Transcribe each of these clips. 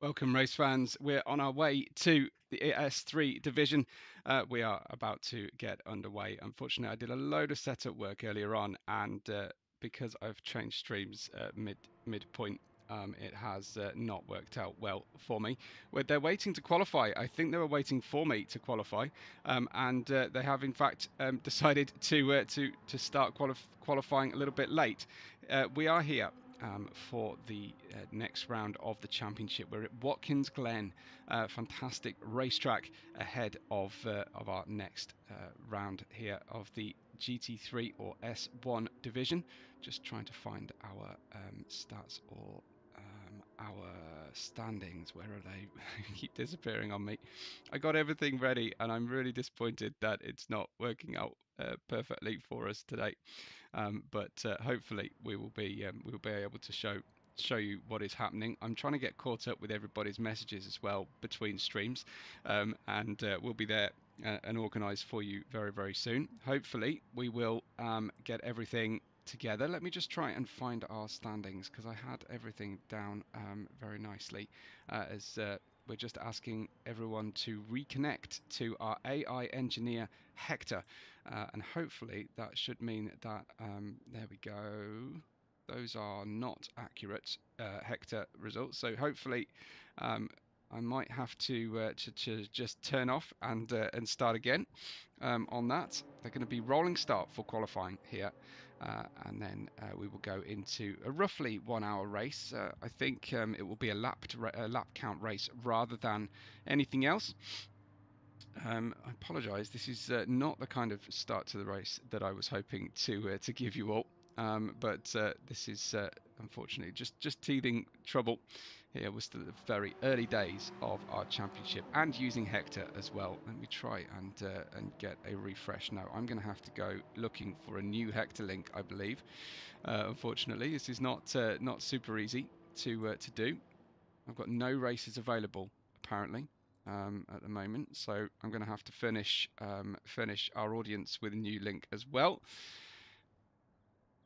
Welcome, race fans. We're on our way to the S3 division. We are about to get underway. Unfortunately, I did a load of setup work earlier on, and because I've changed streams midpoint, it has not worked out well for me. They're waiting to qualify. I think they were waiting for me to qualify, and they have in fact decided to start qualifying a little bit late. We are here for the next round of the championship. We're at Watkins Glen, fantastic racetrack ahead of our next round here of the GT3 or S1 division. Just trying to find our stats or our standings. Where are they? Keep disappearing on me. I got everything ready, and I'm really disappointed that it's not working out perfectly for us today. But hopefully we will be able to show you what is happening. I'm trying to get caught up with everybody's messages as well between streams, and we'll be there and organised for you very, very soon. Hopefully we will get everything together. Let me just try and find our standings, because I had everything down very nicely, as we're just asking everyone to reconnect to our AI engineer Hector, and hopefully that should mean that there we go. Those are not accurate Hector results, so hopefully I might have to just turn off and start again on that. They're going to be rolling start for qualifying here, and then we will go into a roughly 1 hour race. I think it will be a lap count race rather than anything else. I apologise. This is not the kind of start to the race that I was hoping to give you all, but this is unfortunately just teething trouble. Here was the very early days of our championship, and using Hector as well. Let me try and get a refresh now. I'm going to have to go looking for a new Hector link, I believe. Unfortunately, this is not super easy to do. I've got no races available apparently at the moment, so I'm going to have to finish our audience with a new link as well.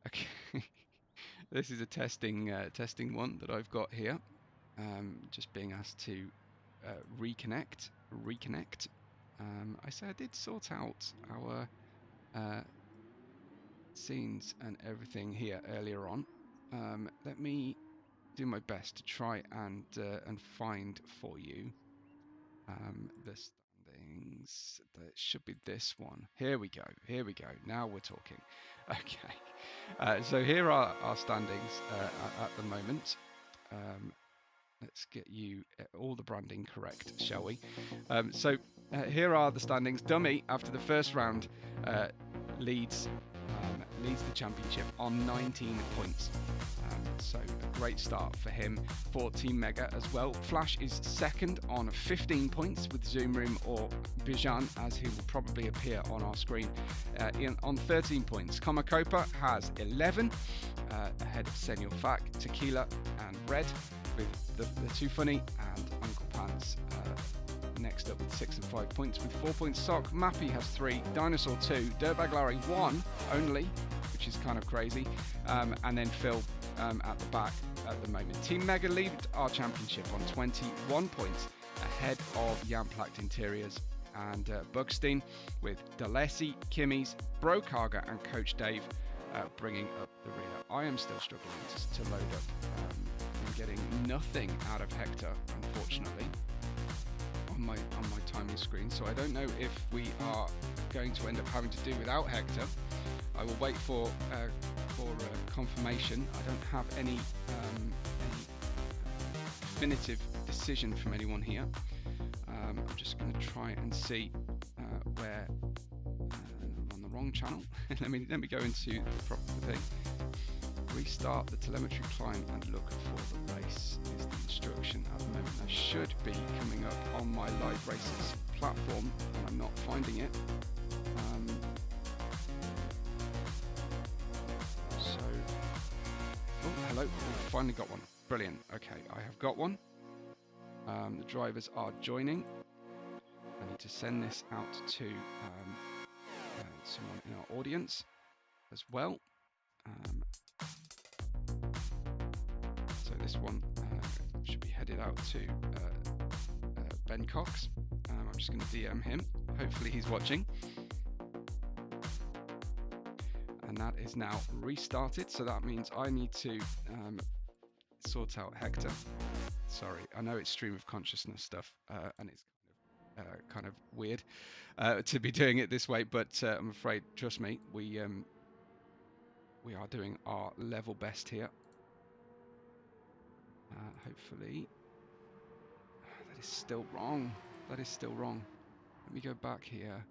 Okay, this is a testing one that I've got here. Just being asked to reconnect. I say I did sort out our scenes and everything here earlier on. Let me do my best to try and find for you the standings. That should be this one. Here we go. Now we're talking. Okay, so here are our standings at the moment. Let's get you all the branding correct, shall we? So here are the standings. Dummy, after the first round, leads the championship on 19 points. So a great start for him. For Team Mega as well. Flash is second on 15 points with Zoom Room or Bijan, as he will probably appear on our screen, on 13 points. Komakopa has 11, ahead of Senior Fac, Tequila and Red, with the Too Funny and Uncle Pants next up with 6 and 5 points with 4 points. Sock Mappy has 3, Dinosaur 2, Dirtbag Larry 1 only, which is kind of crazy, and then Phil at the back at the moment. Team Mega lead our championship on 21 points, ahead of Jamplacht Interiors and Bugstein, with D'Alessi, Kimmies, Brokarga and Coach Dave bringing up the rear. I am still struggling to load up. I'm getting nothing out of Hector, unfortunately, on my timing screen, so I don't know if we are going to end up having to do without Hector. I will wait for confirmation. I don't have any definitive decision from anyone here. I'm just going to try and see where I'm on the wrong channel. let me go into the proper thing. Restart the telemetry climb and look for the race is the instruction at the moment. That should be coming up on my live races platform, and I'm not finding it. Oh, hello, we've finally got one. Brilliant. Okay, I have got one. The drivers are joining. I need to send this out to someone in our audience as well. So this one should be heading headed out to Ben Cox. I'm just going to DM him. Hopefully he's watching. And that is now restarted, so that means I need to sort out Hector. Sorry, I know it's stream of consciousness stuff, and it's kind of weird to be doing it this way, but I'm afraid, trust me, we are doing our level best here. Hopefully, that is still wrong. That is still wrong. Let me go back here.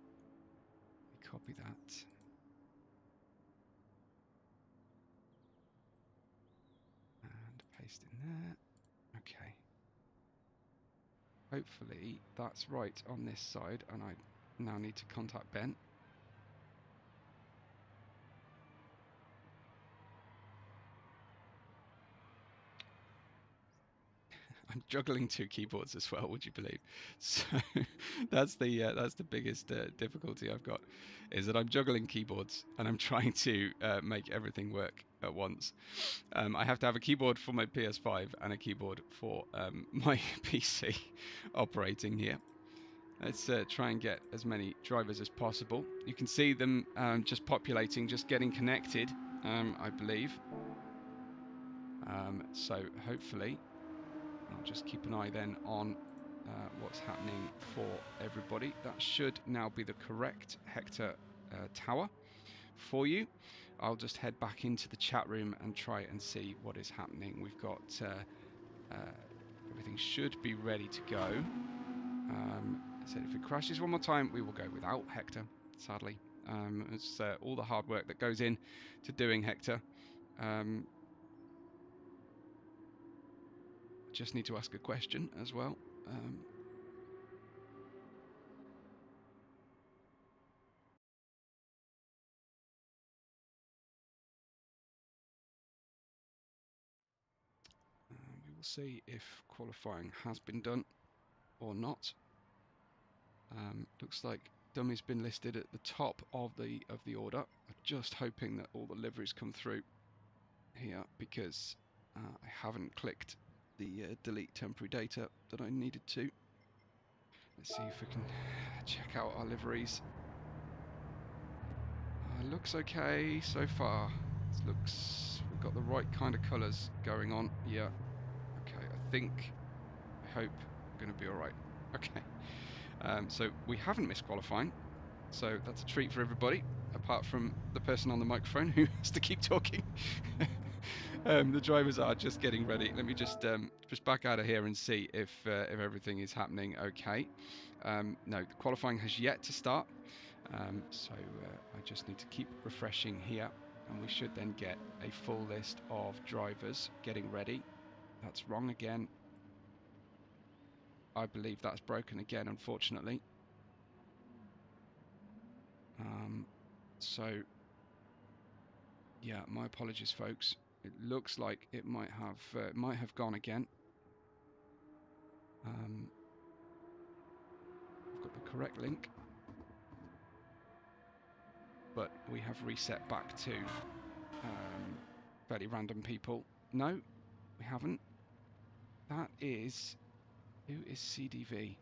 Copy that. And paste in there. Okay. Hopefully that's right on this side, and I now need to contact Ben. I'm juggling two keyboards as well, would you believe? So that's the biggest difficulty I've got, is that I'm juggling keyboards and I'm trying to make everything work at once. I have to have a keyboard for my PS5 and a keyboard for my PC operating here. Let's try and get as many drivers as possible. You can see them just populating, just getting connected, I believe. So hopefully, I'll just keep an eye then on what's happening for everybody. That should now be the correct Hector tower for you. I'll just head back into the chat room and try and see what is happening. We've got everything should be ready to go. I said if it crashes one more time, we will go without Hector, sadly. It's all the hard work that goes in to doing Hector. Just need to ask a question as well. We will see if qualifying has been done or not. Looks like Dummy's been listed at the top of the order. I'm just hoping that all the liveries come through here, because I haven't clicked the delete temporary data that I needed to. Let's see if we can check out our liveries. Looks okay so far. It looks, we've got the right kind of colours going on. Yeah. Okay, I hope we're going to be all right. Okay. So we haven't missed qualifying, so that's a treat for everybody, apart from the person on the microphone who has to keep talking. The drivers are just getting ready. Let me just back out of here and see if everything is happening okay. No, the qualifying has yet to start, so I just need to keep refreshing here, and we should then get a full list of drivers getting ready. That's wrong again. I believe that's broken again, unfortunately. So yeah, my apologies, folks. It looks like it might have gone again. I've got the correct link, but we have reset back to fairly random people. No, we haven't. That is, who is CDV?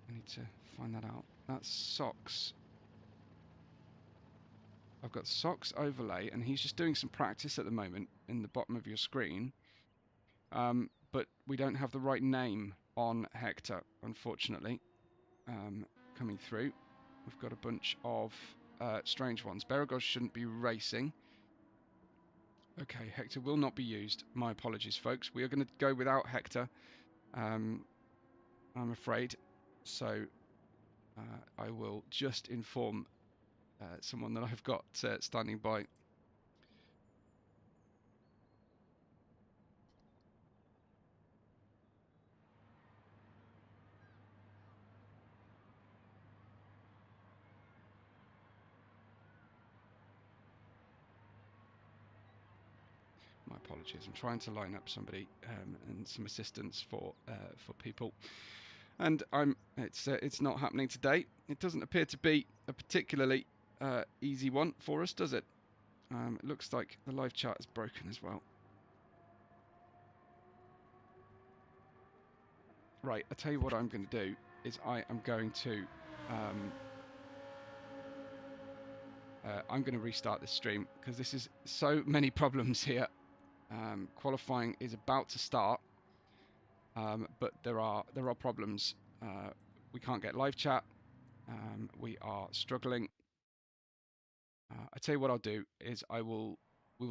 I need to find that out. That's Socks. I've got Socks overlay, and he's just doing some practice at the moment in the bottom of your screen. But we don't have the right name on Hector, unfortunately, coming through. We've got a bunch of strange ones. Beragos shouldn't be racing. Okay, Hector will not be used. My apologies, folks. We are going to go without Hector, I'm afraid. So I will just inform someone that I've got standing by. My apologies. I'm trying to line up somebody and some assistance for people, and it's not happening today. It doesn't appear to be a particularly easy one for us, does it? It looks like the live chat is broken as well. Right, I'll tell you what I'm going to do is I am going to I'm going to restart this stream because this is so many problems here. Qualifying is about to start, but there are problems. We can't get live chat. We are struggling. I tell you what I'll do is we will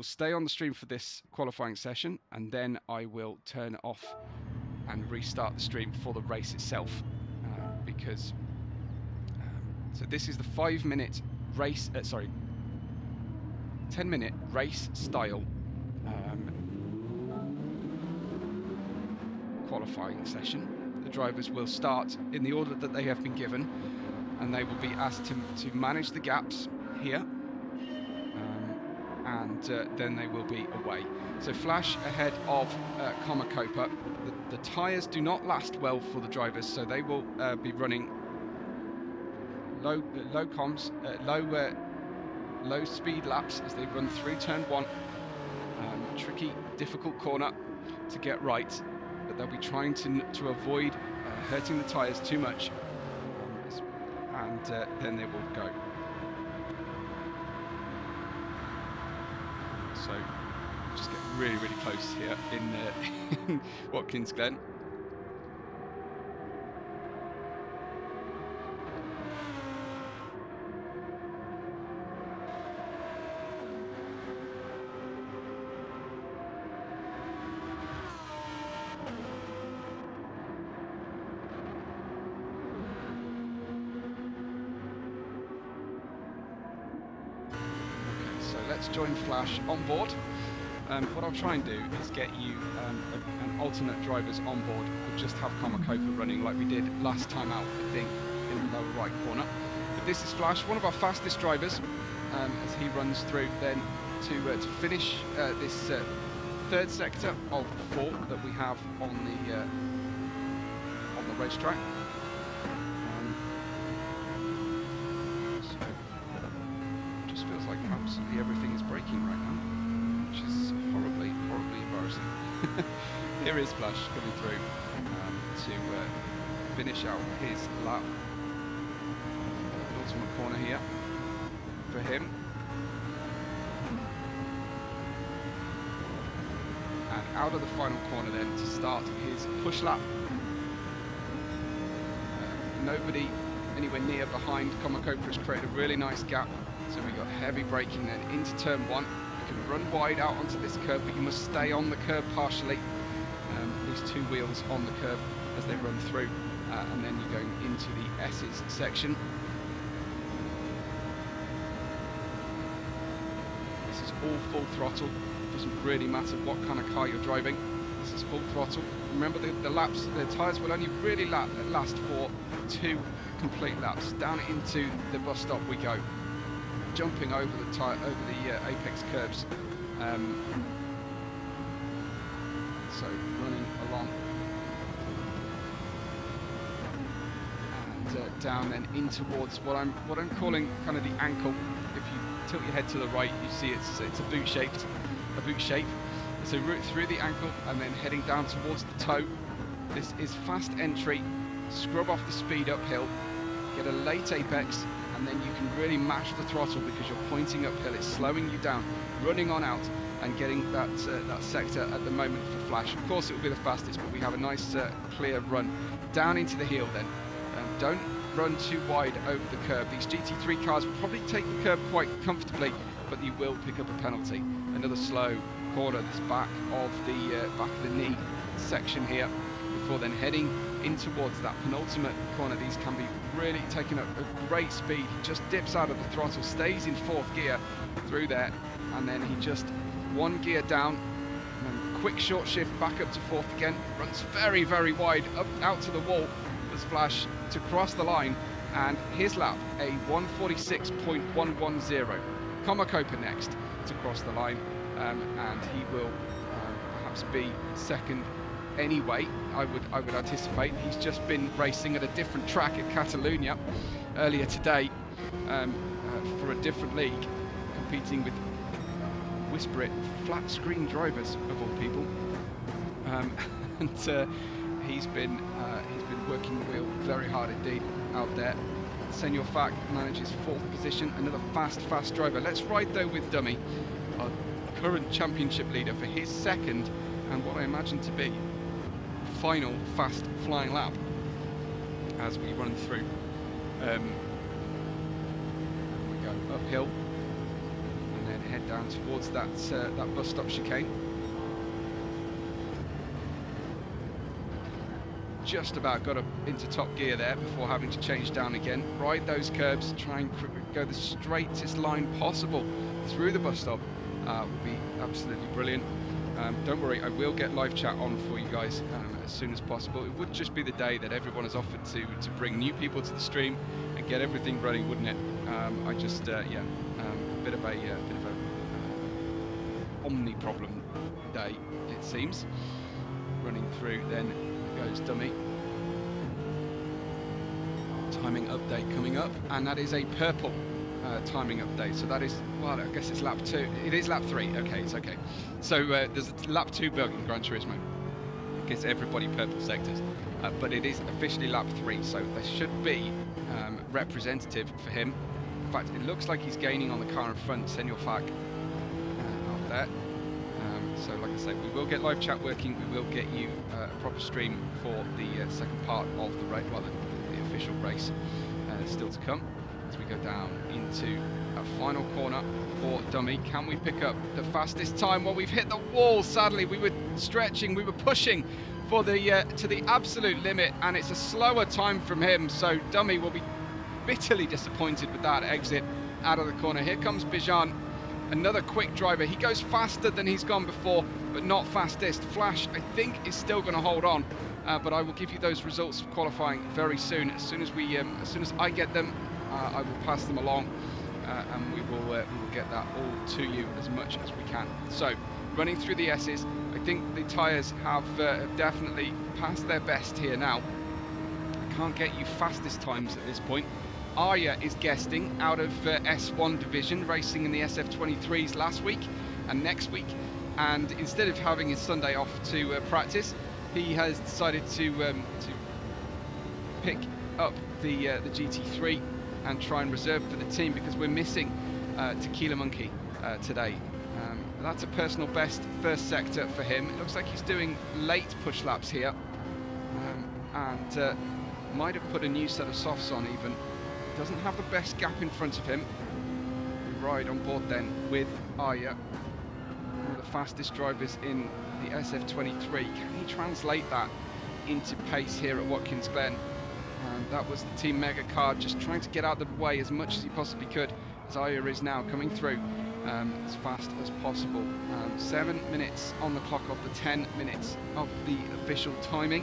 stay on the stream for this qualifying session, and then I will turn off and restart the stream for the race itself, because so this is the 5-minute race. 10-minute race style qualifying session. The drivers will start in the order that they have been given, and they will be asked to manage the gaps here, and then they will be away. So Flash ahead of Comacopa. The tyres do not last well for the drivers, so they will be running low speed laps as they run through turn 1. Tricky, difficult corner to get right, but they'll be trying to avoid hurting the tyres too much, and then they will go. So just get really close here in Watkins Glen. Join Flash on board. What I'll try and do is get you an alternate drivers on board. We'll just have Comacopa running like we did last time out, I think, in the lower right corner. But this is Flash, one of our fastest drivers, as he runs through then to finish this third sector of 4 that we have on the racetrack. Absolutely everything is breaking right now, which is horribly embarrassing. Here is Flash coming through to finish out his lap. Ultimate corner here for him, and out of the final corner then to start his push lap. Nobody anywhere near behind. Comacopa has created a really nice gap. So we got heavy braking then into turn 1. You can run wide out onto this curb, but you must stay on the curb partially. These 2 wheels on the curb as they run through, and then you're going into the S's section. This is all full throttle. It doesn't really matter what kind of car you're driving. This is full throttle. Remember the laps, the tyres will only really last for 2 complete laps. Down into the bus stop we go. Jumping over the apex curbs, so running along and down then in towards what I'm calling kind of the ankle. If you tilt your head to the right, you see it's a boot shape. So route through the ankle and then heading down towards the toe. This is fast entry. Scrub off the speed uphill. Get a late apex. And then you can really mash the throttle because you're pointing uphill. It's slowing you down, running on out and getting that sector at the moment for Flash. Of course it will be the fastest, but we have a nice clear run down into the heel then. Don't run too wide over the curb. These GT3 cars will probably take the curb quite comfortably, but you will pick up a penalty. Another slow corner, this back of the knee section here, before then heading in towards that penultimate corner. These can be really taking up a great speed. He just dips out of the throttle, stays in 4th gear through there, and then he just 1 gear down, and then quick short shift back up to 4th again, runs very wide up out to the wall as Flash to cross the line, and his lap a 146.110. Comacopa next to cross the line, and he will perhaps be second anyway. I would anticipate. He's just been racing at a different track at Catalonia earlier today, for a different league, competing with Whisper It flat screen drivers of all people, and he's been working the wheel very hard indeed out there. Senor Fac manages 4th position, another fast driver. Let's ride though with Dummy, our current championship leader, for his 2nd and what I imagine to be final fast flying lap as we run through. We go uphill and then head down towards that bus stop chicane. Just about got up into top gear there before having to change down again. Ride those curbs, try and go the straightest line possible through the bus stop. Will be absolutely brilliant. Don't worry, I will get live chat on for you guys as soon as possible. It would just be the day that everyone has offered to bring new people to the stream and get everything running, wouldn't it? I just a bit of a Omni problem day, it seems. Running through, then goes Dummy. Timing update coming up, and that is a purple timing update. So that is, well, I guess it's lap 2. It is lap 3. Okay, it's okay. So there's a lap 2 bug in Gran Turismo. It gives everybody purple sectors, but it is officially lap 3. So there should be representative for him. In fact, it looks like he's gaining on the car in front. Senor Fac up there. So like I say, we will get live chat working. We will get you a proper stream for the 2nd part of the race, well, the official race still to come. As we go down into a final corner for Dummy, can we pick up the fastest time? Well, we've hit the wall. Sadly, we were stretching, we were pushing for the to the absolute limit, and it's a slower time from him. So Dummy will be bitterly disappointed with that exit out of the corner. Here comes Bijan. Another quick driver. He goes faster than he's gone before, but not fastest. Flash, I think, is still going to hold on, but I will give you those results of qualifying very soon. As soon as I get them, I will pass them along, and we will get that all to you as much as we can. So, running through the S's, I think the tyres have definitely passed their best here now. I can't get you fastest times at this point. Arya is guesting out of S1 division, racing in the SF23s last week and next week, and instead of having his Sunday off to practice, he has decided to pick up the GT3 and try and reserve for the team, because we're missing Tequila Monkey today. That's a personal best first sector for him. It looks like he's doing late push laps here, and might have put a new set of softs on even. Doesn't have the best gap in front of him. We ride on board then with Arya, one of the fastest drivers in the SF23. Can he translate that into pace here at Watkins Glen? That was the Team Mega car just trying to get out of the way as much as he possibly could, as Arya is now coming through as fast as possible. 7 minutes on the clock of the 10 minutes of the official timing,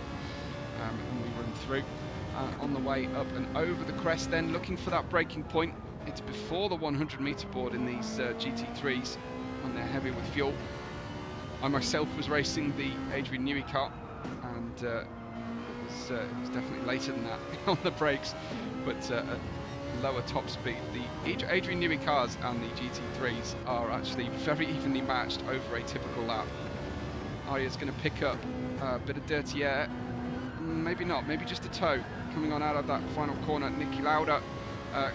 and we run through. On the way up and over the crest, then looking for that braking point. It's before the 100-meter board in these GT3s when they're heavy with fuel. I myself was racing the Adrian Newey car, and it was definitely later than that on the brakes, but at lower top speed. The Adrian Newey cars and the GT3s are actually very evenly matched over a typical lap. Arya's going to pick up a bit of dirty air. Maybe not, maybe just a toe. Coming on out of that final corner, Nicky Lauda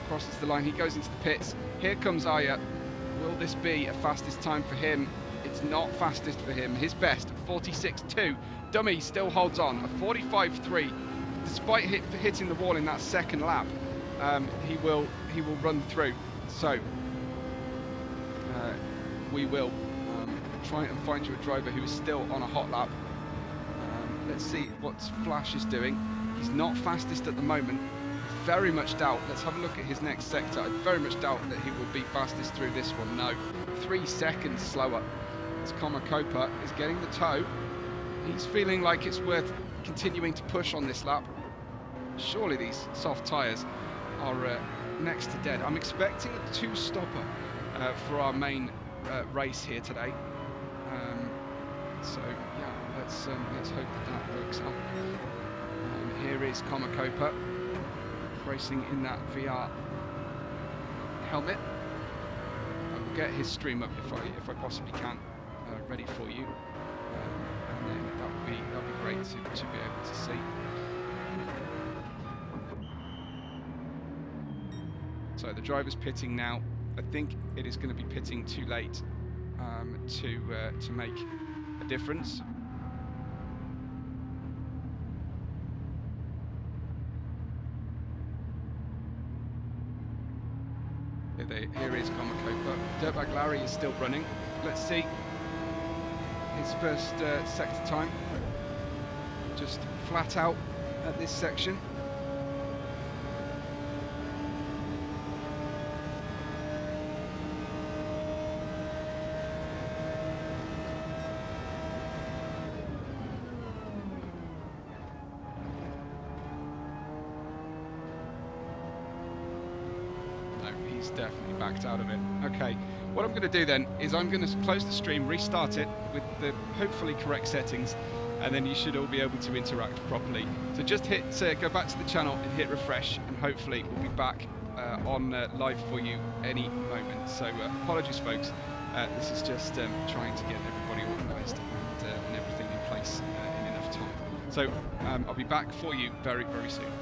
crosses the line. He goes into the pits. Here comes Arya. Will this be a fastest time for him? It's not fastest for him. His best, 46.2. Dummy still holds on, a 45.3. Despite hitting the wall in that 2nd lap, he will run through. So we will try and find you a driver who is still on a hot lap. Let's see what Flash is doing. He's not fastest at the moment. Very much doubt. Let's have a look at his next sector. I very much doubt that he will be fastest through this one. No. 3 seconds slower. As Copa is getting the toe. He's feeling like it's worth continuing to push on this lap. Surely these soft tyres are next to dead. I'm expecting a 2-stopper for our main race here today. So yeah, let's hope that works out. Here is Copa racing in that VR helmet. I will get his stream up if I possibly can, ready for you. And then that'll be great to be able to see. So the driver's pitting now. I think it is going to be pitting too late to make a difference. Here is Comacopa. Dirtbag Larry is still running. Let's see his first sector time. Just flat out at this section. Definitely backed out of it. Okay, what I'm going to do then is I'm going to close the stream, restart it with the hopefully correct settings, and then you should all be able to interact properly. So just hit go back to the channel and hit refresh, and hopefully we'll be back on live for you any moment. So apologies folks, this is just trying to get everybody organised and everything in place in enough time. So I'll be back for you very, very soon.